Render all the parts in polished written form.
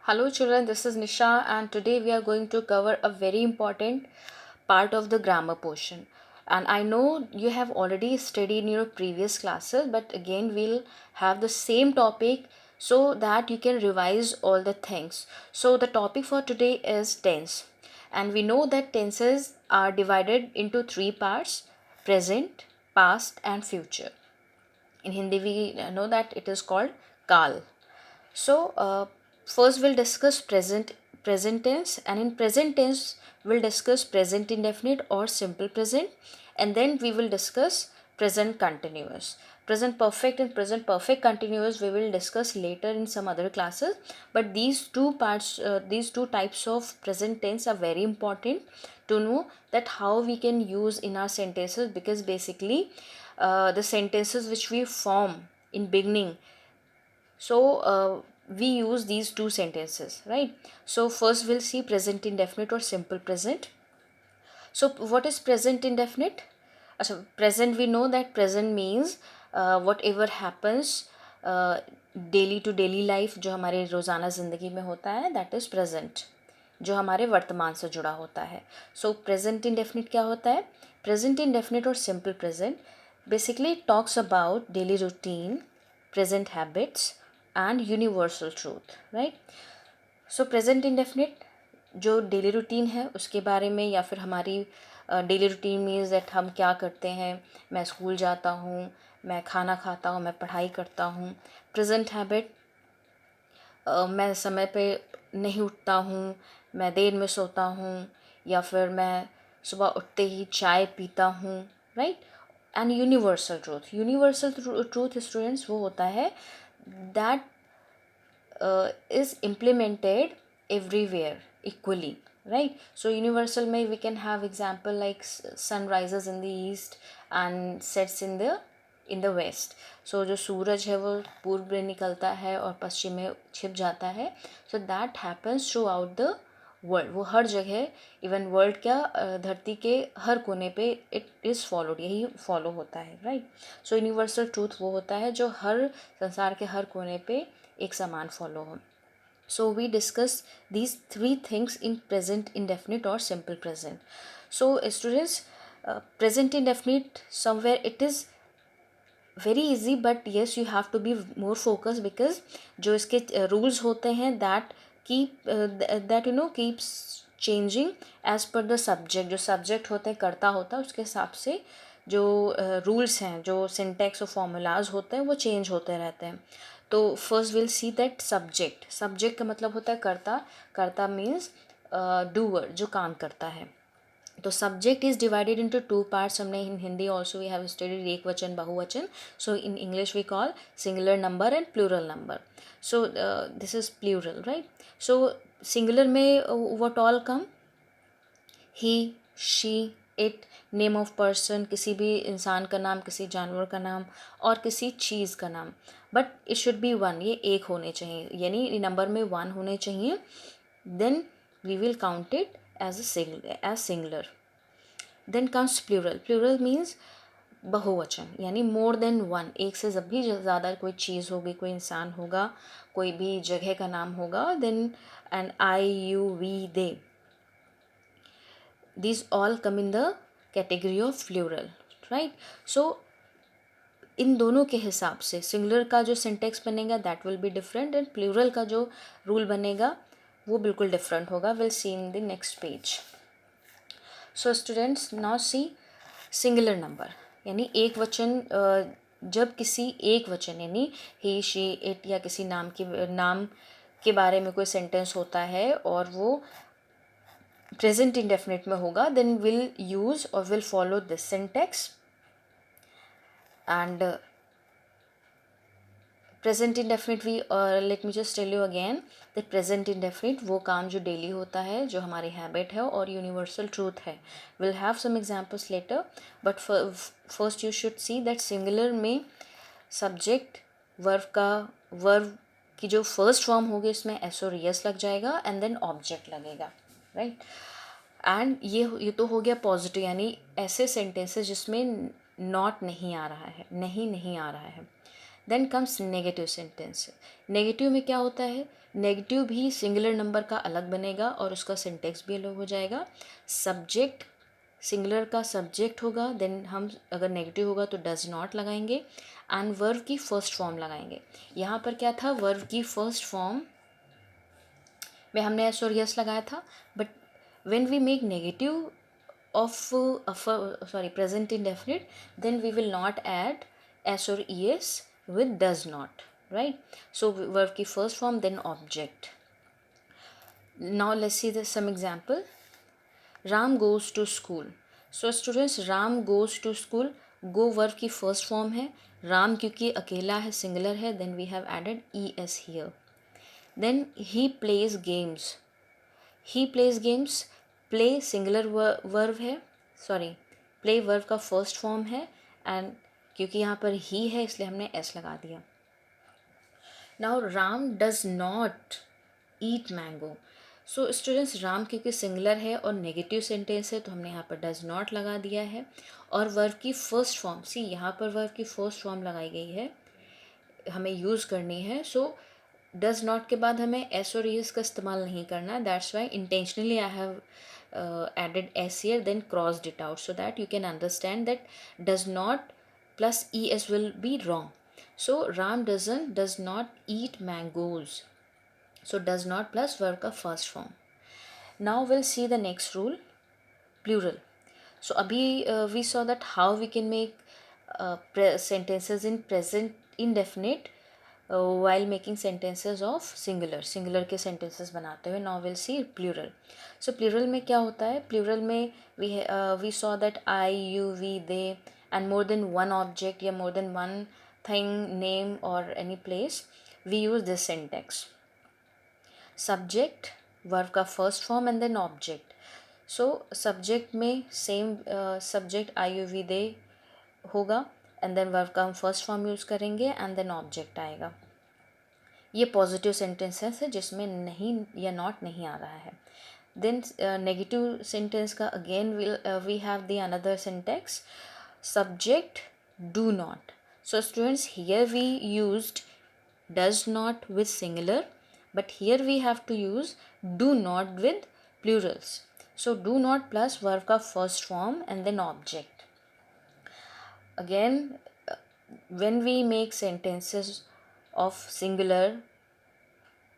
Hello children, this is Nisha and today we are going to cover a very important part of the grammar portion. And I know you have already studied in your previous classes, but again we'll have the same topic so that you can revise all the things. So the topic for today is tense. And we know that tenses are divided into three parts: present, past and future. In Hindi we know that it is called Kal. So first we'll discuss present tense, and in present tense we'll discuss present indefinite or simple present, and then we will discuss present continuous. Present perfect and present perfect continuous we will discuss later in some other classes, but these two types of present tense are very important to know that how we can use in our sentences, because basically the sentences which we form in beginning, so we use these two sentences, right? So first we'll see present indefinite or simple present. So what is present indefinite? So present, we know that present means whatever happens daily to daily life, जो हमारे रोज़ाना ज़िंदगी में होता है, that is present, जो हमारे वर्तमान से जुड़ा होता है. सो प्रेजेंट इंडेफिनिट क्या होता है? प्रेजेंट इंडेफिनिट और simple present basically talks about daily routine, present habits and universal truth, right? So present indefinite जो डेली रूटीन है उसके बारे में, या फिर हमारी डेली रूटीन मीन्स दैट हम क्या करते हैं. मैं स्कूल जाता हूँ, मैं खाना खाता हूँ, मैं पढ़ाई करता हूँ. प्रेजेंट हैबिट, मैं समय पे नहीं उठता हूँ, मैं देर में सोता हूँ, या फिर मैं सुबह उठते ही चाय पीता हूँ, right? And universal truth students वो होता है that is implemented everywhere equally, right? So universal may we can have example like sun rises in the east and sets in the west. So जो सूरज है वो पूर्व में निकलता है और पश्चिम में छिप जाता है. So that happens throughout the world, वो हर जगह, इवन वर्ल्ड क्या, धरती के हर कोने पे इट इज़ फॉलोड, यही फॉलो होता है, राइट? सो यूनिवर्सल ट्रूथ वो होता है जो हर संसार के हर कोने पे एक समान फॉलो हो. So we discuss these three things in present indefinite और simple present. So students, present indefinite somewhere it is very easy, but yes you have to be more focus, because जो इसके रूल्स होते हैं that keeps changing as per the subject. जो subject होते हैं, करता होता है, उसके हिसाब से जो रूल्स हैं, जो सिंटैक्स और फॉर्मूलाज होते हैं, वो चेंज होते रहते हैं. तो first will see that subject का मतलब होता है करता. करता मीन्स डूअर, जो काम करता है. तो subject is divided into two parts. हमने in Hindi also we have studied एक वचन, बहुवचन. So in English we call singular number and plural number. So this is plural, right? So singular में what all come? He, she, it, name of person, किसी भी इंसान का नाम, किसी जानवर का नाम, और किसी चीज़ का नाम. But it should be one, ये एक होने चाहिए, यानी नंबर में वन होने चाहिए. Then we will count it as singular. Then comes plural means बहुवचन, यानी मोर देन वन, एक से जब भी ज़्यादा कोई चीज़ होगी, कोई इंसान होगा, कोई भी जगह का नाम होगा, then and I, you, we, they, these all come in the category of plural, right? So इन दोनों के हिसाब से सिंगुलर का जो सिंटेक्स बनेगा that will be different, and plural का जो रूल बनेगा वो बिल्कुल डिफरेंट होगा. Will see in the next page. So students, now see singular number, यानी एक वचन. जब किसी एक वचन यानी ही, शी, इट या किसी नाम के बारे में कोई सेंटेंस होता है और वो प्रेजेंट इंडेफिनिट में होगा, देन विल यूज़ और will follow this syntax. And present indefinite we, let me just tell you again that present indefinite वो काम जो डेली होता है, जो हमारी हैबिट है और यूनिवर्सल ट्रूथ है. Will have some examples later, but first you should see that singular में सब्जेक्ट वर्ब की जो फर्स्ट फॉर्म होगी इसमें एस और यस लग जाएगा, एंड देन ऑब्जेक्ट लगेगा, राइट? एंड ये तो हो गया पॉजिटिव, यानी ऐसे सेंटेंसेस जिसमें नॉट नहीं आ रहा है, नहीं आ रहा है. Then comes negative sentence. Negative में क्या होता है? नेगेटिव भी सिंगुलर नंबर का अलग बनेगा और उसका सिंटेक्स भी अलग हो जाएगा. सब्जेक्ट सिंगुलर का सब्जेक्ट होगा, देन हम अगर नेगेटिव होगा तो डज नॉट लगाएंगे एंड वर्ब की फर्स्ट फॉर्म लगाएंगे. यहाँ पर क्या था, वर्ब की फर्स्ट फॉर्म में हमने एस और यस लगाया था, but when we make negative of present indefinite, then we will not add s or es with does not, right? So verb की first form, then object. Now let's see some example. Ram goes to school. So students, Ram goes to school. Go verb की first form है. Ram क्योंकि अकेला है, singular है, then we have added es here. Then he plays games. He plays games. Play singular verb है, sorry play verb का first form है and क्योंकि यहाँ पर ही है इसलिए हमने एस लगा दिया. Now Ram does not eat mango. So students, Ram क्योंकि सिंगुलर है और नेगेटिव सेंटेंस है तो हमने यहाँ पर डज नॉट लगा दिया है. और वर्ब की फर्स्ट फॉर्म, सी यहाँ पर वर्ब की फर्स्ट फॉर्म लगाई गई है, हमें यूज़ करनी है. सो डज नॉट के बाद हमें एस और एस का इस्तेमाल नहीं करना. That's why intentionally I have added s here, then crossed it out so that you can understand that does not plus es will be wrong. So Ram does not eat mangoes. So does not plus verb का first form. Now we'll see the next rule, plural. So abhi we saw that how we can make sentences in present indefinite while making sentences of singular के sentences बनाते हुए. Now we'll see plural. So plural में क्या होता है, plural में we saw that I, you, we, they and more than one object या more than one thing, name or any place, we use this syntax. Subject verb का first form and then object. So subject में same subject I, you, we, they होगा and then verb का हम first form use करेंगे and then object आएगा. ये positive sentences है जिसमें नहीं या नॉट नहीं आ रहा है. देन नेगेटिव सेंटेंस का again we have the another syntax, subject do not. So students, here we used does not with singular, but here we have to use do not with plurals. So do not plus verb का first form and then object. Again, when we make sentences of singular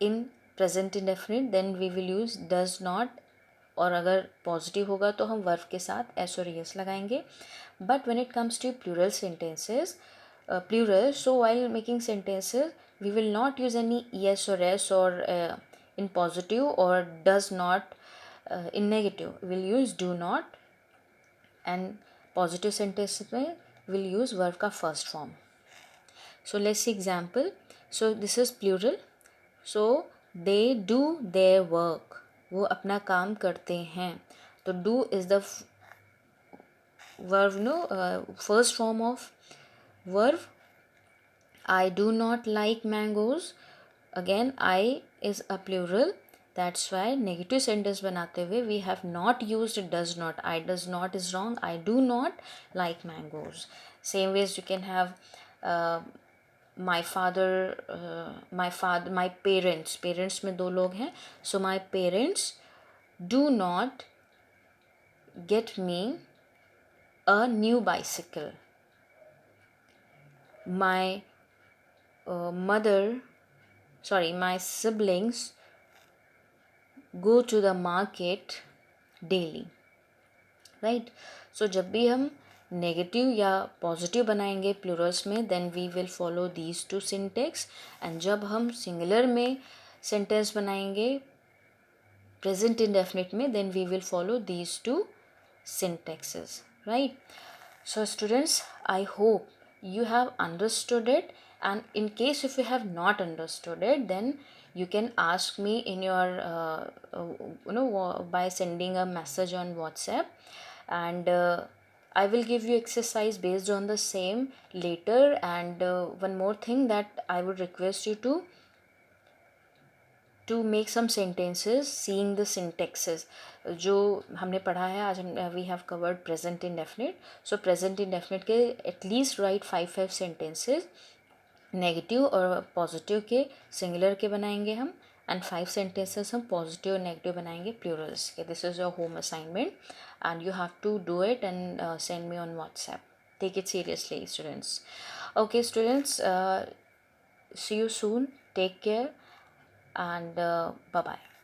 in present indefinite, then we will use does not, और अगर positive होगा तो हम verb के साथ S और S लगाएंगे. But when it comes to plural sentences, plural, so while making sentences we will not use any es or s or in positive or does not in negative. We will use do not, and positive sentences में will use verb का first form. So let's see example. So this is plural. So they do their work. वो अपना काम करते हैं. तो do is the verb, first form of verb. I do not like mangoes. Again, I is a plural. That's why negative sentence बनाते हुए we have not used does not. I does not is wrong. I do not like mangoes. Same ways you can have my parents. Parents में दो लोग हैं. So my parents do not get me a new bicycle. My my siblings go to the market daily. Right. So जब भी हम negative या positive बनाएंगे plurals में, then we will follow these two syntax. And जब हम singular में sentence बनाएंगे प्रेजेंट इंडेफिनिट में, then we will follow these two syntaxes. Right. So students, I hope you have understood it, and in case if you have not understood it, then you can ask me in your by sending a message on WhatsApp, and I will give you exercise based on the same later. And one more thing that I would request you to make some sentences seeing the syntaxes जो हमने पढ़ा है आज. We have covered present indefinite. So present indefinite के at least write 5 sentences negative और positive के singular के बनाएंगे हम, एंड 5 सेंटेंसेस हम पॉजिटिव और नेगेटिव बनाएंगे प्लूरल्स के. This is your home assignment and you have to do it and send me on WhatsApp. Take it seriously, students. Okay, students, see you soon. Take care and bye bye.